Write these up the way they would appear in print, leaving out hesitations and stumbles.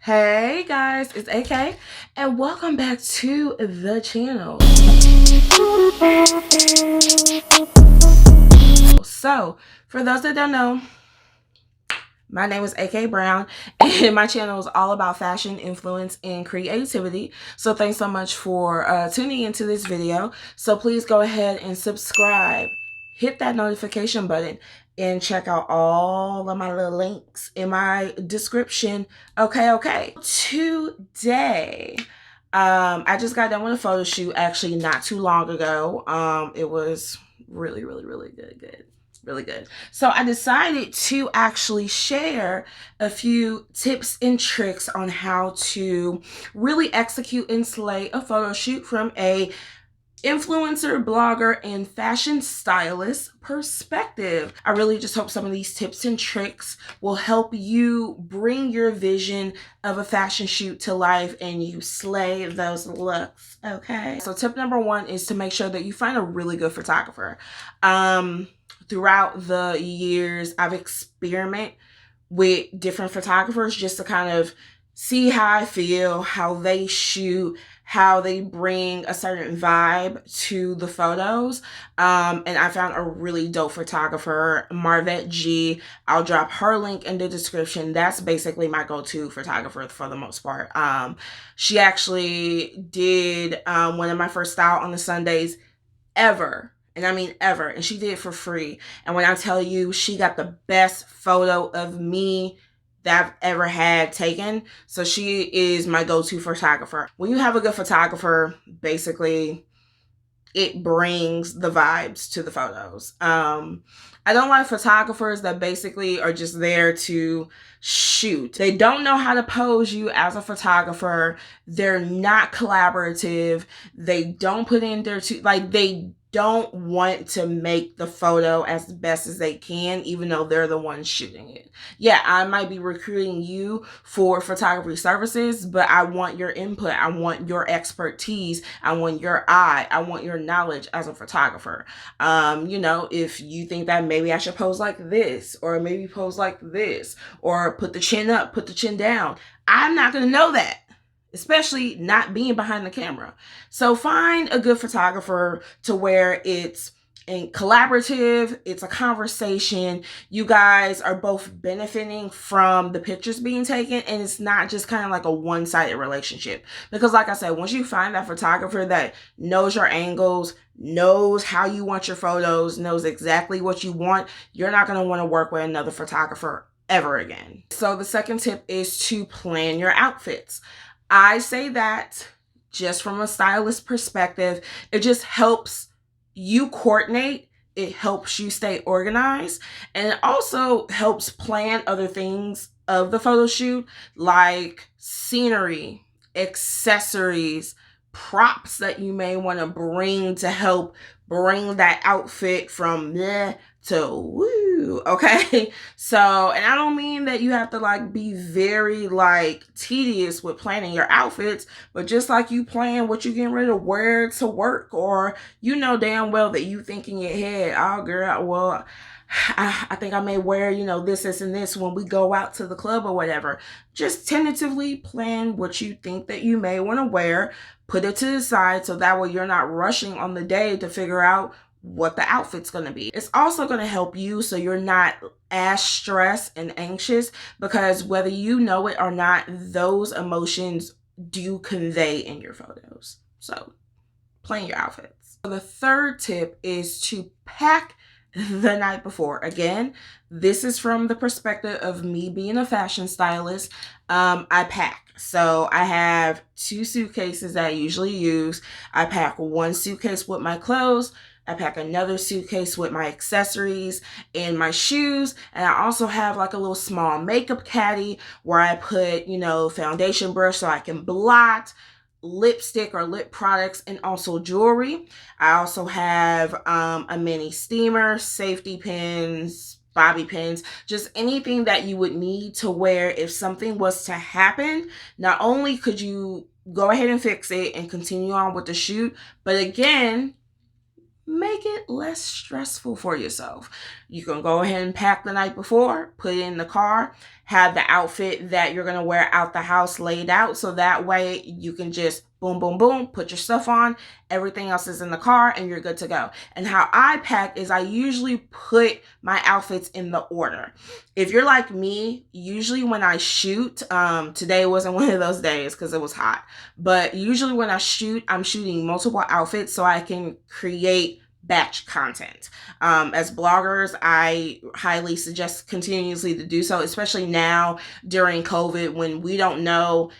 Hey guys, it's AK and welcome back to the channel. So, for those that don't know, my name is AK Brown and my channel is all about fashion, influence, and creativity. So thanks so much for tuning into this video. So please go ahead and subscribe, hit that notification button, and check out all of my little links in my description. Okay. Today, I just got done with a photo shoot actually not too long ago. It was really good. Really good. So I decided to actually share a few tips and tricks on how to really execute and slay a photo shoot from a influencer, blogger, and fashion stylist perspective. I really just hope some of these tips and tricks will help you bring your vision of a fashion shoot to life and you slay those looks, okay? So tip number one is to make sure that you find a really good photographer. Throughout the years, I've experimented with different photographers just to kind of see how I feel, how they shoot, how they bring a certain vibe to the photos. And I found a really dope photographer, Marvette G. I'll drop her link in the description. That's basically my go-to photographer for the most part. She actually did one of my first Style on the Sundays ever. And I mean ever. And she did it for free. And when I tell you, she got the best photo of me that I've ever had taken. So she is my go-to photographer. When you have a good photographer, basically, it brings the vibes to the photos. I don't like photographers that basically are just there to shoot. They don't know how to pose you as a photographer. They're not collaborative. They don't put in their they don't want to make the photo as best as they can, even though they're the ones shooting it. Yeah, I might be recruiting you for photography services, but I want your input. I want your expertise. I want your eye. I want your knowledge as a photographer. If you think that maybe I should pose like this, or maybe pose like this, or put the chin up, put the chin down, I'm not going to know that, especially not being behind the camera. So find a good photographer to where it's collaborative, it's a conversation, you guys are both benefiting from the pictures being taken, and it's not just kind of like a one-sided relationship. Because like I said, once you find that photographer that knows your angles, knows how you want your photos, knows exactly what you want, you're not going to want to work with another photographer ever again. So the second tip is to plan your outfits. I say that just from a stylist perspective. It just helps you coordinate. It helps you stay organized. And it also helps plan other things of the photo shoot, like scenery, accessories, props that you may want to bring to help bring that outfit from meh to woo, okay? So, and I don't mean that you have to be very tedious with planning your outfits, but just like you plan what you're getting ready to wear to work, or you know damn well that you think in your head, oh girl, well, I think I may wear, this, and this when we go out to the club or whatever. Just tentatively plan what you think that you may want to wear, put it to the side so that way you're not rushing on the day to figure out what the outfit's going to be. It's also going to help you so you're not as stressed and anxious, because whether you know it or not, those emotions do convey in your photos. So plan your outfits. The third tip is to pack the night before. Again, this is from the perspective of me being a fashion stylist. I pack. So I have 2 suitcases that I usually use. I pack one suitcase with my clothes. I pack another suitcase with my accessories and my shoes. And I also have a little small makeup caddy where I put, foundation brush so I can blot, lipstick or lip products, and also jewelry. I also have a mini steamer, safety pins, bobby pins, just anything that you would need to wear if something was to happen. Not only could you go ahead and fix it and continue on with the shoot, but again, make it less stressful for yourself. You can go ahead and pack the night before, put it in the car, have the outfit that you're going to wear out the house laid out, so that way you can just boom, boom, boom, put your stuff on, everything else is in the car, and you're good to go. And how I pack is I usually put my outfits in the order. If you're like me, usually when I shoot, today wasn't one of those days because it was hot, but usually when I shoot, I'm shooting multiple outfits so I can create batch content. As bloggers, I highly suggest continuously to do so, especially now during COVID when we don't know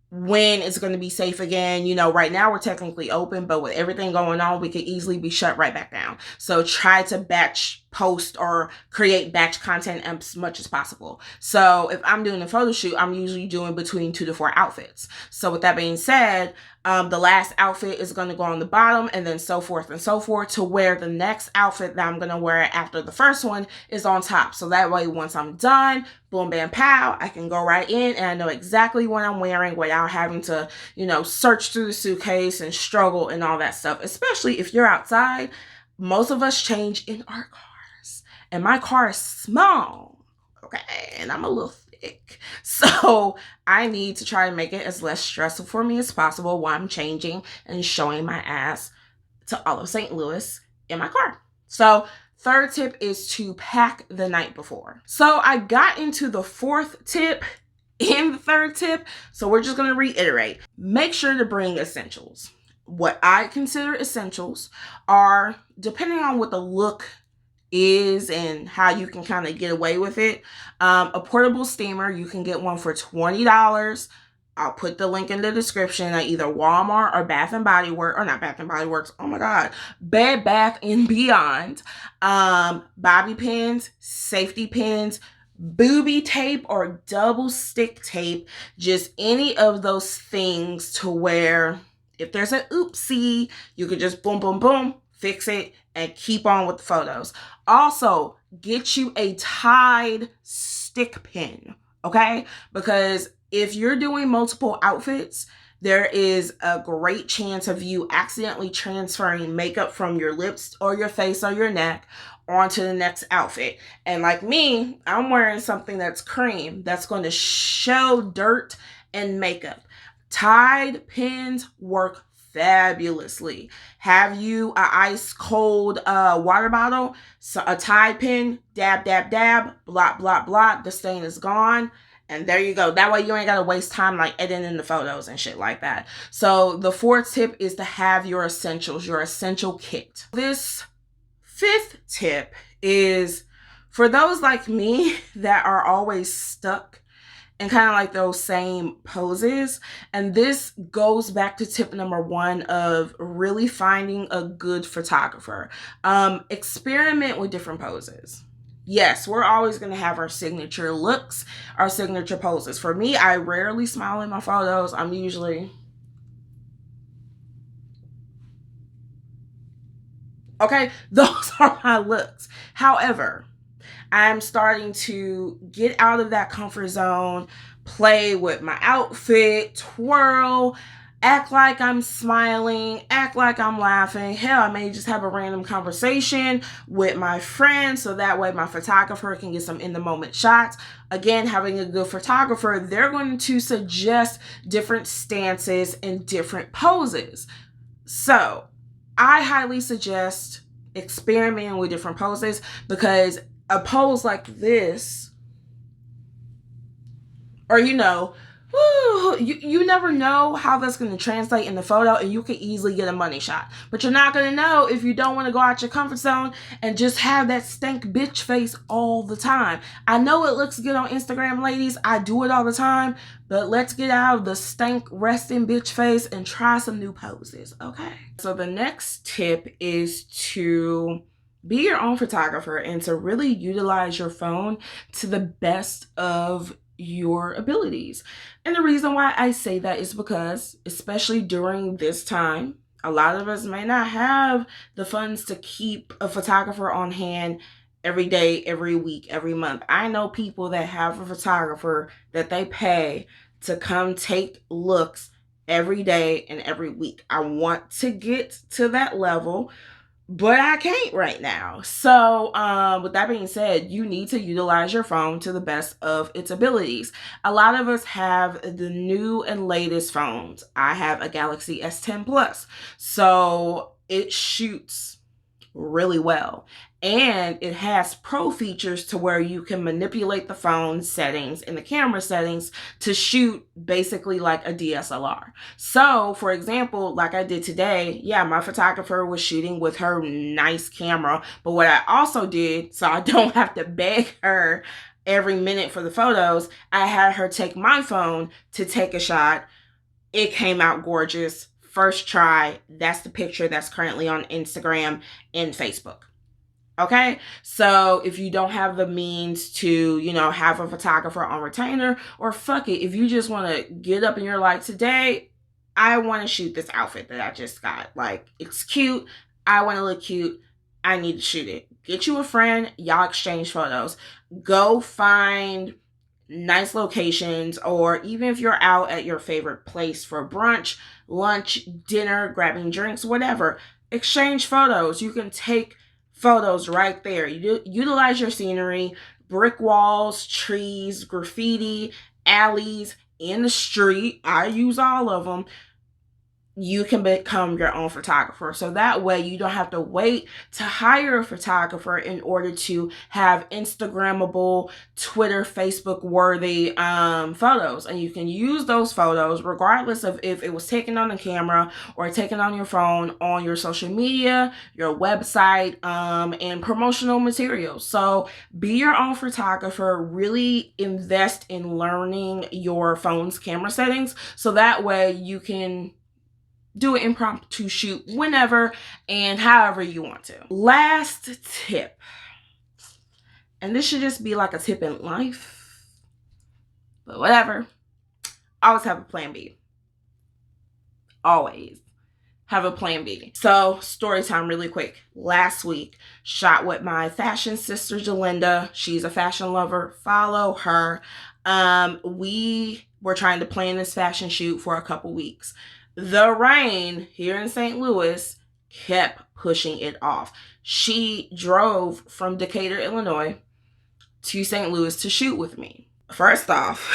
when it's going to be safe again. You know, right now we're technically open, but with everything going on, we could easily be shut right back down. So try to batch post or create batch content as much as possible. So if I'm doing a photo shoot, I'm usually doing between 2 to 4 outfits. So with that being said, the last outfit is going to go on the bottom, and then so forth and so forth, to where the next outfit that I'm going to wear after the first one is on top. So that way, once I'm done, boom, bam, pow, I can go right in and I know exactly what I'm wearing without having to, search through the suitcase and struggle and all that stuff. Especially if you're outside, most of us change in our cars. And my car is small, okay? And I'm a little thick. So I need to try and make it as less stressful for me as possible while I'm changing and showing my ass to all of St. Louis in my car. So third tip is to pack the night before. So I got into the fourth tip in the third tip, so we're just going to reiterate. Make sure to bring essentials. What I consider essentials are, depending on what the look is and how you can kind of get away with it, a portable steamer. You can get one for $20. I'll put the link in the description at either Walmart or Bath and Body Works, or not Bath and Body Works, oh my God, Bed Bath and Beyond. Bobby pins, safety pins, booby tape or double stick tape, just any of those things to where if there's an oopsie, you could just boom, boom, boom, fix it and keep on with the photos. Also, get you a tied stick pin, okay? Because if you're doing multiple outfits, there is a great chance of you accidentally transferring makeup from your lips or your face or your neck onto the next outfit. And like me, I'm wearing something that's cream that's going to show dirt and makeup. Tied pins work fabulously. Have you a ice cold water bottle, so a Tide pen, dab, dab, dab, blot, blot, blot, the stain is gone. And there you go. That way you ain't got to waste time like editing the photos and shit like that. So the fourth tip is to have your essentials, your essential kit. This fifth tip is for those like me that are always stuck and kind of like those same poses. And this goes back to tip number 1 of really finding a good photographer. Experiment with different poses. Yes, we're always going to have our signature looks, our signature poses. For me, I rarely smile in my photos. I'm usually... okay, those are my looks. However, I'm starting to get out of that comfort zone, play with my outfit, twirl, act like I'm smiling, act like I'm laughing. Hell, I may just have a random conversation with my friend so that way my photographer can get some in-the-moment shots. Again, having a good photographer, they're going to suggest different stances and different poses. So I highly suggest experimenting with different poses, because a pose like this, or you never know how that's going to translate in the photo, and you could easily get a money shot. But you're not going to know if you don't want to go out your comfort zone and just have that stank bitch face all the time. I know it looks good on Instagram, ladies. I do it all the time. But let's get out of the stank resting bitch face and try some new poses, okay? So the next tip is to be your own photographer and to really utilize your phone to the best of your abilities. And the reason why I say that is because, especially during this time, a lot of us may not have the funds to keep a photographer on hand every day, every week, every month. I know people that have a photographer that they pay to come take looks every day and every week. I want to get to that level, but I can't right now. So, with that being said, you need to utilize your phone to the best of its abilities. A lot of us have the new and latest phones. I have a Galaxy S10 Plus, so it shoots really well. And it has pro features to where you can manipulate the phone settings and the camera settings to shoot basically like a DSLR. So, for example, like I did today, yeah, my photographer was shooting with her nice camera. But what I also did, so I don't have to beg her every minute for the photos, I had her take my phone to take a shot. It came out gorgeous. First try. That's the picture that's currently on Instagram and Facebook. Okay, so if you don't have the means to, have a photographer on retainer, or fuck it, if you just want to get up and you're like, today, I want to shoot this outfit that I just got. Like, it's cute. I want to look cute. I need to shoot it. Get you a friend. Y'all exchange photos. Go find nice locations, or even if you're out at your favorite place for brunch, lunch, dinner, grabbing drinks, whatever, exchange photos. You can take photos right there. You utilize your scenery, brick walls, trees, graffiti, alleys, in the street. I use all of them. You can become your own photographer. So that way you don't have to wait to hire a photographer in order to have Instagrammable, Twitter, Facebook worthy photos. And you can use those photos regardless of if it was taken on the camera or taken on your phone, on your social media, your website, and promotional materials. So be your own photographer. Really invest in learning your phone's camera settings so that way you can do an impromptu shoot whenever and however you want to. Last tip, and this should just be like a tip in life, but whatever. Always have a plan B. Always have a plan B. So, story time really quick. Last week, shot with my fashion sister, Jalinda. She's a fashion lover. Follow her. We were trying to plan this fashion shoot for a couple weeks. The rain here in St. Louis kept pushing it off. She drove from Decatur, Illinois to St. Louis to shoot with me. First off,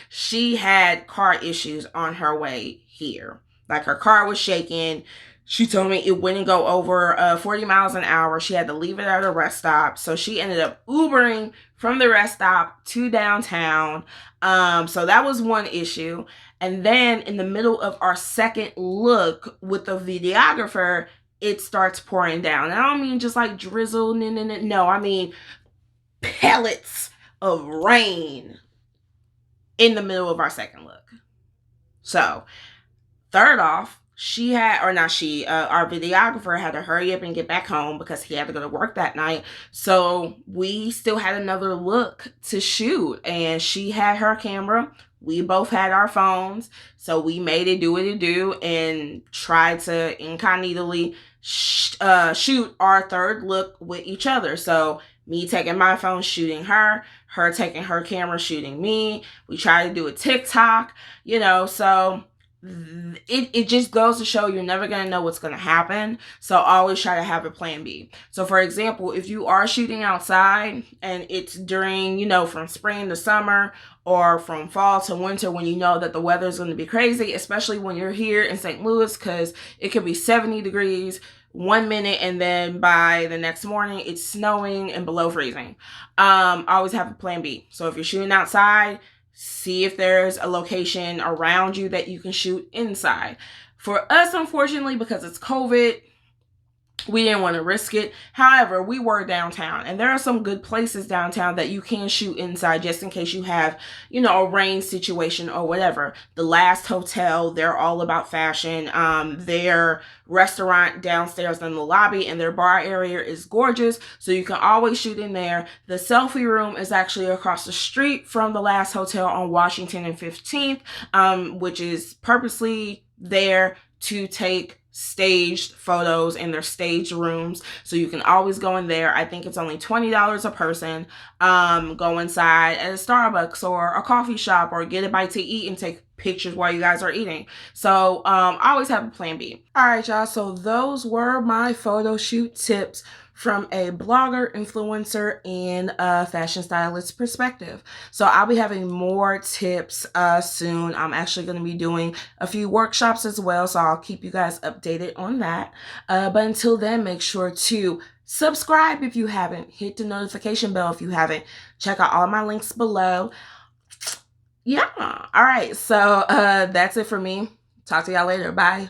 she had car issues on her way here. Like, her car was shaking. She told me it wouldn't go over 40 miles an hour. She had to leave it at a rest stop. So she ended up Ubering from the rest stop to downtown. So that was one issue. And then in the middle of our second look with the videographer, it starts pouring down. And I don't mean just like drizzle. No, I mean pellets of rain in the middle of our second look. So, third off, our videographer had to hurry up and get back home because he had to go to work that night. So we still had another look to shoot, and she had her camera. We both had our phones. So we made it do what it do and tried to incognitally shoot our third look with each other. So me taking my phone, shooting her taking her camera, shooting me. We tried to do a TikTok, so it just goes to show you're never going to know what's going to happen. So always try to have a plan B. So for example, if you are shooting outside and it's during, from spring to summer or from fall to winter, when you know that the weather is going to be crazy, especially when you're here in St. Louis, because it could be 70 degrees 1 minute and then by the next morning it's snowing and below freezing. Always have a plan B. So if you're shooting outside, see if there's a location around you that you can shoot inside. For us, unfortunately, because it's COVID, we didn't want to risk it. However, we were downtown, and there are some good places downtown that you can shoot inside just in case you have, a rain situation or whatever. The Last Hotel, they're all about fashion. Their restaurant downstairs in the lobby and their bar area is gorgeous, so you can always shoot in there. The selfie room is actually across the street from the Last Hotel on Washington and 15th, which is purposely there to take staged photos in their staged rooms. So you can always go in there. I think it's only $20 a person. Go inside at a Starbucks or a coffee shop or get a bite to eat and take pictures while you guys are eating. So always have a plan B. All right, y'all. So those were my photo shoot tips from a blogger, influencer, and a fashion stylist perspective. So I'll be having more tips soon. I'm actually going to be doing a few workshops as well, so I'll keep you guys updated on that. But until then, make sure to subscribe if you haven't. Hit the notification bell if you haven't. Check out all my links below. Yeah. All right. So that's it for me. Talk to y'all later. Bye.